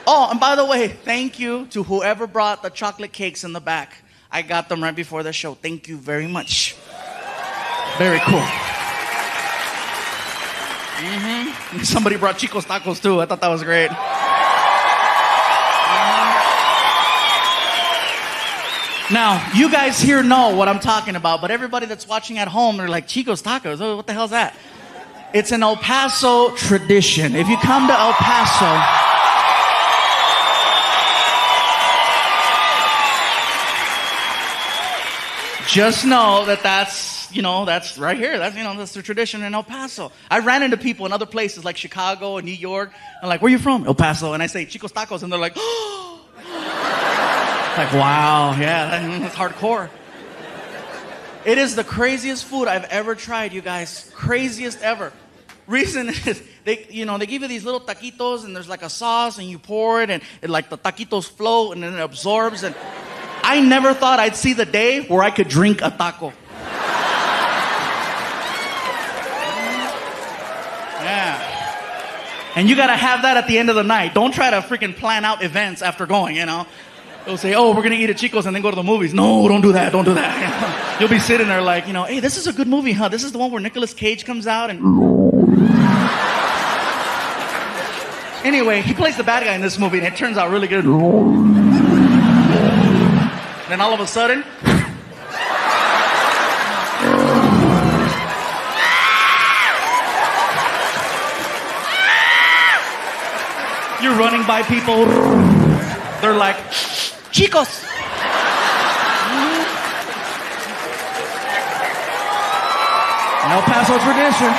Oh, and by the way, thank you to whoever brought the chocolate cakes in the back. I got them right before the show. Thank you very much. Very cool. Mm-hmm. Somebody brought Chicos tacos too. I thought that was great. Now, you guys here know what I'm talking about, but everybody that's watching at home, they're like, Chicos tacos? Oh, what the hell's that? It's an El Paso tradition. If you come to El Paso, just know that that's right here. That's the tradition in El Paso. I ran into people in other places like Chicago and New York. I'm like, where are you from? El Paso. And I say, Chicos tacos. And they're like, oh. Like, wow, yeah, that's hardcore. It is the craziest food I've ever tried, you guys. Craziest ever. Reason is, they give you these little taquitos, and there's like a sauce, and you pour it, and like the taquitos float, and then it absorbs. And I never thought I'd see the day where I could drink a taco. Yeah. And you gotta have that at the end of the night. Don't try to freaking plan out events after going, They'll say, oh, we're going to eat at Chico's and then go to the movies. No, don't do that. Don't do that. You'll be sitting there like, hey, this is a good movie, huh? This is the one where Nicolas Cage comes out and... Anyway, he plays the bad guy in this movie and it turns out really good. Then all of a sudden... You're running by people. They're like... Chicos. El Paso tradition.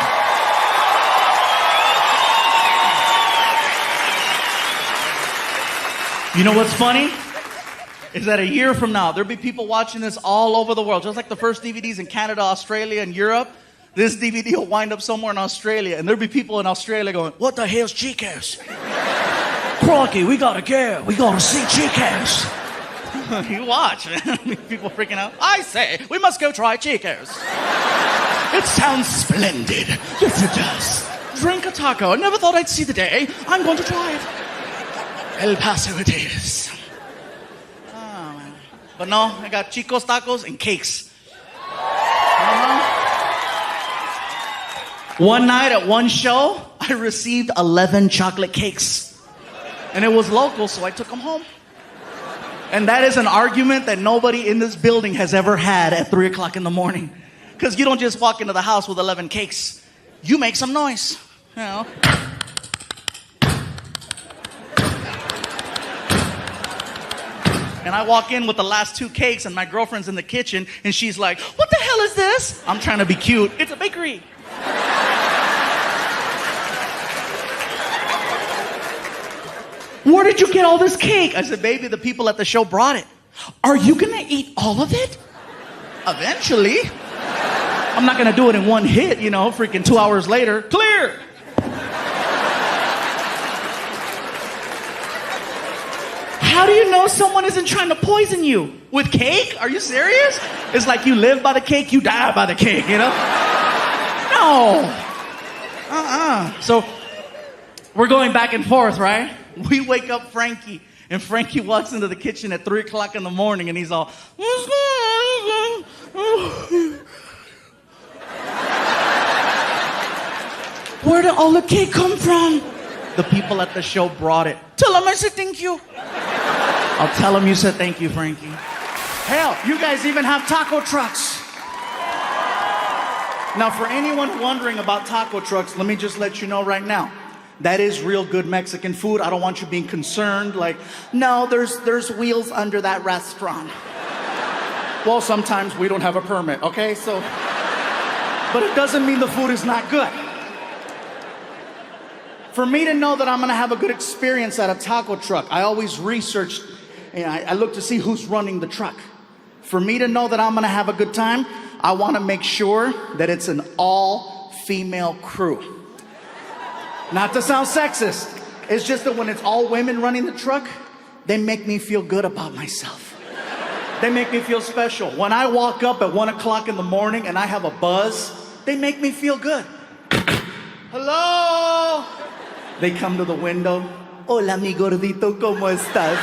You know what's funny? Is that a year from now, there'll be people watching this all over the world. Just like the first DVDs in Canada, Australia, and Europe, this DVD will wind up somewhere in Australia. And there'll be people in Australia going, what the hell's Chicos? Crocky, we gotta go. We gotta see Chicos. You watch. People freaking out. I say, we must go try Chicos. It sounds splendid. Yes, it does. Drink a taco. I never thought I'd see the day. I'm going to try it. El Paso it is. Oh, man. But no, I got Chicos tacos and cakes. One night at one show, I received 11 chocolate cakes. And it was local, so I took them home. And that is an argument that nobody in this building has ever had at 3 o'clock in the morning. Because you don't just walk into the house with 11 cakes. You make some noise. And I walk in with the last 2 cakes, and my girlfriend's in the kitchen, and she's like, what the hell is this? I'm trying to be cute. It's a bakery. Where did you get all this cake? I said, baby, the people at the show brought it. Are you going to eat all of it? Eventually. I'm not going to do it in one hit, freaking 2 hours later. Clear. How do you know someone isn't trying to poison you? With cake? Are you serious? It's like you live by the cake, you die by the cake, No. So, we're going back and forth, right? We wake up Frankie, and Frankie walks into the kitchen at 3 o'clock in the morning, and he's all, what's going on? Where did all the cake come from? The people at the show brought it. Tell them I said thank you. I'll tell them you said thank you, Frankie. Hell, you guys even have taco trucks. Now, for anyone wondering about taco trucks, let me just let you know right now. That is real good Mexican food. I don't want you being concerned like, no, there's wheels under that restaurant. Well, sometimes we don't have a permit, okay? So, but it doesn't mean the food is not good. For me to know that I'm gonna have a good experience at a taco truck, I always research, I look to see who's running the truck. For me to know that I'm gonna have a good time, I wanna make sure that it's an all-female crew. Not to sound sexist, it's just that when it's all women running the truck, they make me feel good about myself. They make me feel special. When I walk up at 1 o'clock in the morning and I have a buzz, they make me feel good. Hello? They come to the window, Hola, mi gordito, ¿cómo estás?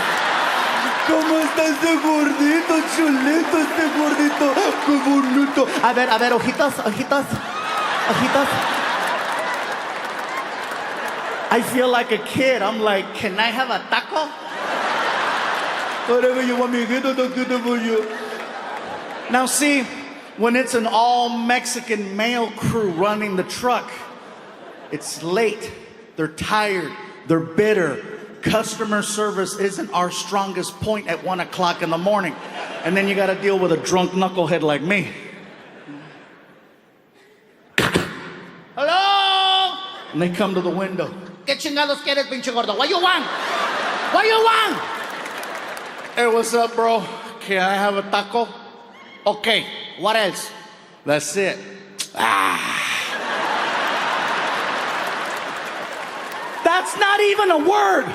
¿Cómo está ese gordito, chulito, este gordito? ¡Qué bonito! A ver, ojitos. I feel like a kid. I'm like, can I have a taco? Whatever you want me to get, I'll get it for you. Now see, when it's an all Mexican male crew running the truck, it's late, they're tired, they're bitter. Customer service isn't our strongest point at 1 o'clock in the morning. And then you gotta deal with a drunk knucklehead like me. Hello? And they come to the window. ¿Qué chingados quieres, pinche gordo? What you want? What you want? Hey, what's up, bro? Can I have a taco? Okay, what else? That's it. That's not even a word.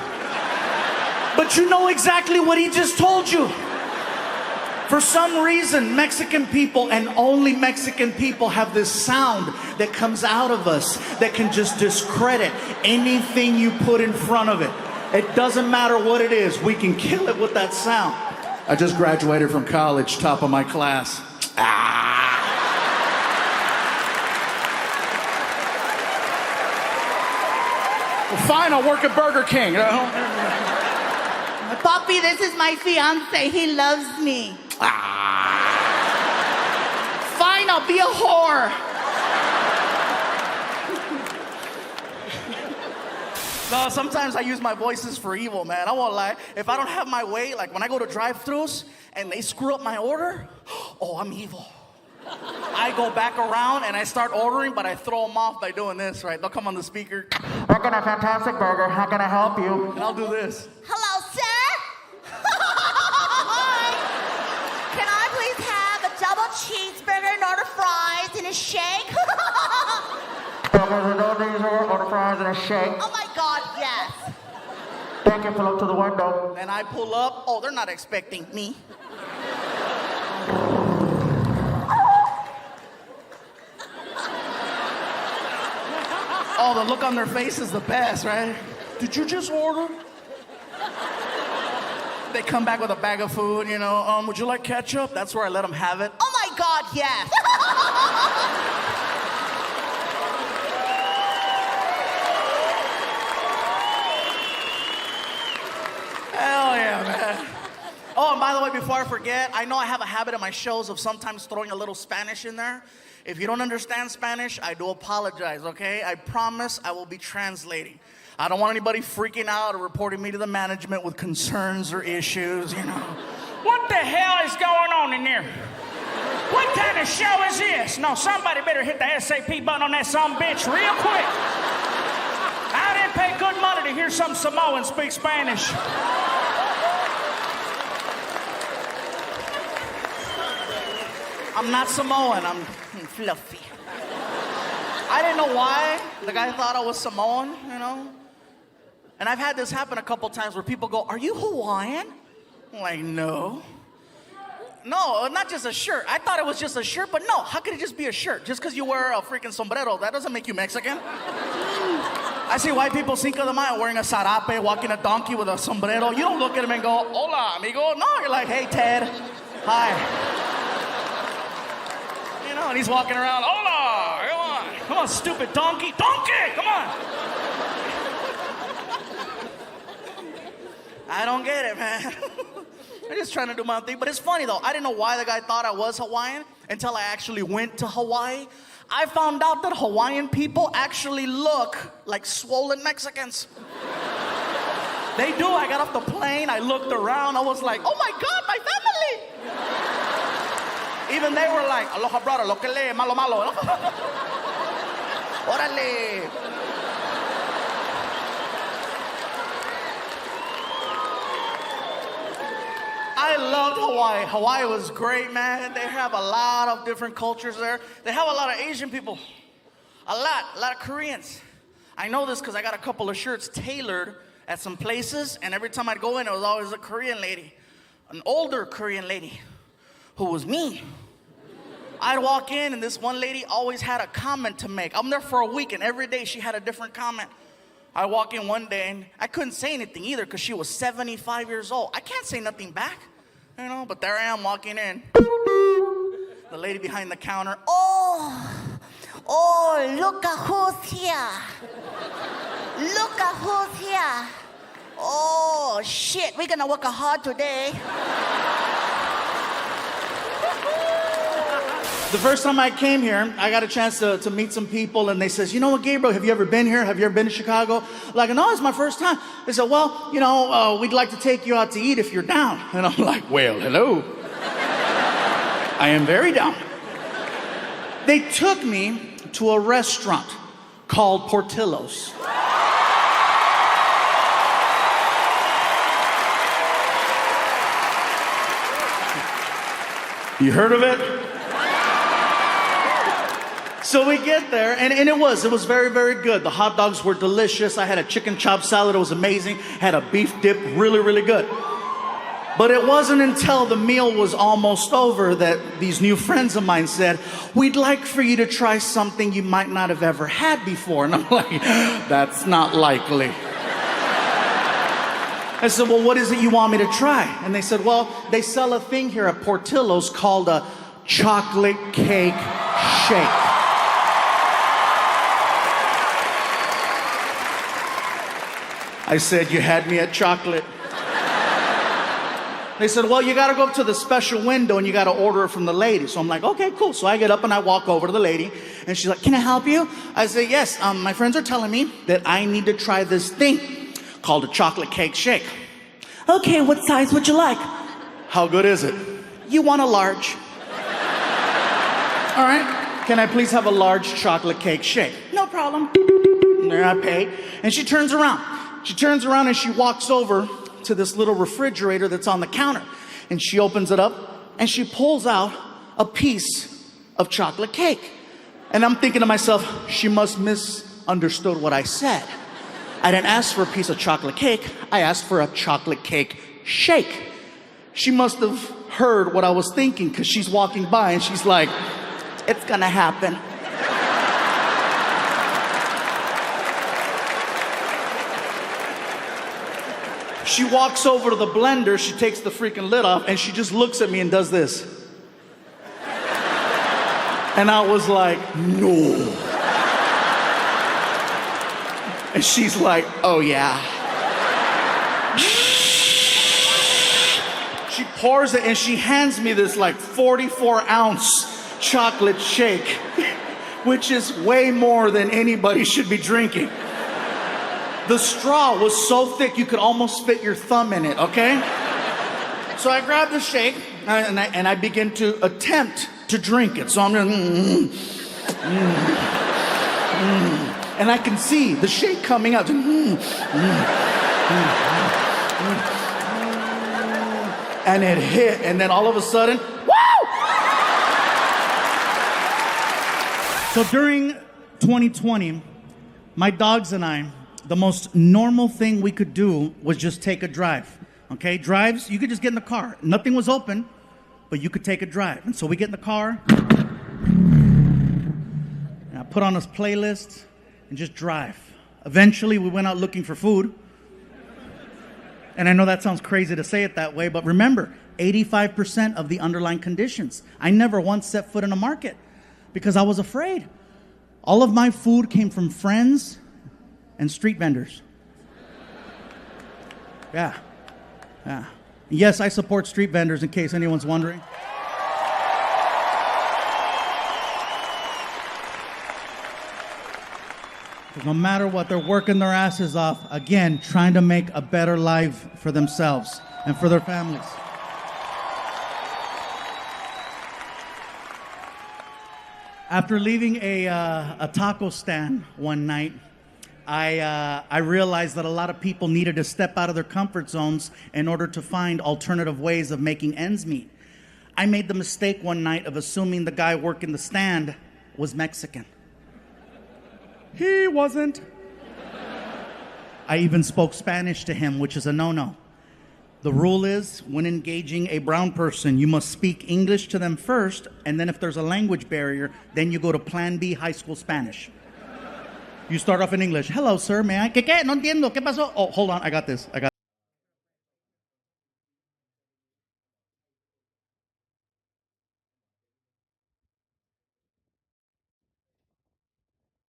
But you know exactly what he just told you. For some reason, Mexican people and only Mexican people have this sound that comes out of us that can just discredit anything you put in front of it. It doesn't matter what it is, we can kill it with that sound. I just graduated from college, top of my class. Well, fine, I'll work at Burger King. Papi, this is my fiance. He loves me. Fine, I'll be a whore. No, sometimes I use my voices for evil, man. I won't lie. If I don't have my way, like when I go to drive-thrus and they screw up my order, oh, I'm evil. I go back around and I start ordering, but I throw them off by doing this, right? They'll come on the speaker. I got a fantastic burger. How can I help you? And I'll do this. Hello, sir. Can I please have a double cheeseburger and order fries and a shake? Order fries and a shake. Oh my God, yes. Thank you. Pull up to the window. And I pull up. Oh, they're not expecting me. Oh, the look on their face is the best, right? Did you just order? They come back with a bag of food, you know. Would you like ketchup? That's where I let them have it. Oh my God, yes. Hell yeah, man. Oh, and by the way, before I forget, I know I have a habit in my shows of sometimes throwing a little Spanish in there. If you don't understand Spanish, I do apologize, okay? I promise I will be translating. I don't want anybody freaking out or reporting me to the management with concerns or issues, you know. What the hell is going on in there? What kind of show is this? No, somebody better hit the SAP button on that sumbitch real quick. I didn't pay good money to hear some Samoan speak Spanish. I'm not Samoan, I'm fluffy. I didn't know why the guy thought I was Samoan, you know? And I've had this happen a couple times where people go, "Are you Hawaiian?" I'm like, no. No, not just a shirt. I thought it was just a shirt, but no, how could it just be a shirt? Just because you wear a freaking sombrero, that doesn't make you Mexican. I see white people, Cinco de Mayo, wearing a sarape, walking a donkey with a sombrero. You don't look at them and go, "Hola, amigo." No, you're like, "Hey, Ted. Hi." You know, and he's walking around, "Hola, come on. Come on, stupid donkey. Donkey, come on." I don't get it, man. I'm just trying to do my thing. But it's funny, though. I didn't know why the guy thought I was Hawaiian until I actually went to Hawaii. I found out that Hawaiian people actually look like swollen Mexicans. They do. I got off the plane. I looked around. I was like, "Oh, my God, my family." Even they were like, "Aloha, brother. Lo que le, malo, malo." Orale. I loved Hawaii. Hawaii was great, man. They have a lot of different cultures there. They have a lot of Asian people. A lot of Koreans. I know this because I got a couple of shirts tailored at some places, and every time I'd go in, it was always a Korean lady. An older Korean lady who was mean. I'd walk in, and this one lady always had a comment to make. I'm there for a week, and every day she had a different comment. I walk in one day and I couldn't say anything either because she was 75 years old. I can't say nothing back, you know, but there I am walking in. The lady behind the counter, Oh, look at who's here. Look at who's here. Oh, shit, we're gonna work hard today. The first time I came here, I got a chance to meet some people, and they says, you know what, Gabriel, have you ever been here? Have you ever been to Chicago? Like, no, it's my first time. They said, well, you know, we'd like to take you out to eat if you're down. And I'm like, well, hello. I am very down. They took me to a restaurant called Portillo's. You heard of it? So we get there, and it was very, very good. The hot dogs were delicious. I had a chicken chop salad. It was amazing. Had a beef dip, really, really good. But it wasn't until the meal was almost over that these new friends of mine said, we'd like for you to try something you might not have ever had before. And I'm like, that's not likely. I said, well, what is it you want me to try? And they said, well, they sell a thing here at Portillo's called a chocolate cake shake. I said, you had me at chocolate. They said, well, you got to go up to the special window and you got to order it from the lady. So I'm like, okay, cool. So I get up and I walk over to the lady and she's like, can I help you? I say, yes, my friends are telling me that I need to try this thing called a chocolate cake shake. Okay, what size would you like? How good is it? You want a large. All right, can I please have a large chocolate cake shake? No problem. There I pay. And she turns around. She turns around and she walks over to this little refrigerator that's on the counter. And she opens it up and she pulls out a piece of chocolate cake. And I'm thinking to myself, she must misunderstood what I said. I didn't ask for a piece of chocolate cake. I asked for a chocolate cake shake. She must have heard what I was thinking because she's walking by and she's like, it's gonna happen. She walks over to the blender, she takes the freaking lid off, and she just looks at me and does this. And I was like, no. And she's like, oh yeah. She pours it and she hands me this like 44-ounce chocolate shake, which is way more than anybody should be drinking. The straw was so thick you could almost fit your thumb in it, okay? So I grab the shake and I begin to attempt to drink it. So I'm just, and I can see the shake coming out. And it hit, and then all of a sudden, woo! So during 2020, my dogs and I, the most normal thing we could do was just take a drive. Okay, drives, you could just get in the car. Nothing was open, but you could take a drive. And so we get in the car, and I put on this playlist and just drive. Eventually, we went out looking for food. And I know that sounds crazy to say it that way, but remember, 85% of the underlying conditions. I never once set foot in a market because I was afraid. All of my food came from friends and street vendors. Yeah. Yes, I support street vendors in case anyone's wondering. No matter what, they're working their asses off, again, trying to make a better life for themselves and for their families. After leaving a taco stand one night, I realized that a lot of people needed to step out of their comfort zones in order to find alternative ways of making ends meet. I made the mistake one night of assuming the guy working the stand was Mexican. He wasn't. I even spoke Spanish to him, which is a no-no. The rule is, when engaging a brown person, you must speak English to them first, and then if there's a language barrier, then you go to Plan B high school Spanish. You start off in English. Hello, sir. May I? ¿Qué? No entiendo. ¿Qué pasó? Oh, hold on. I got this.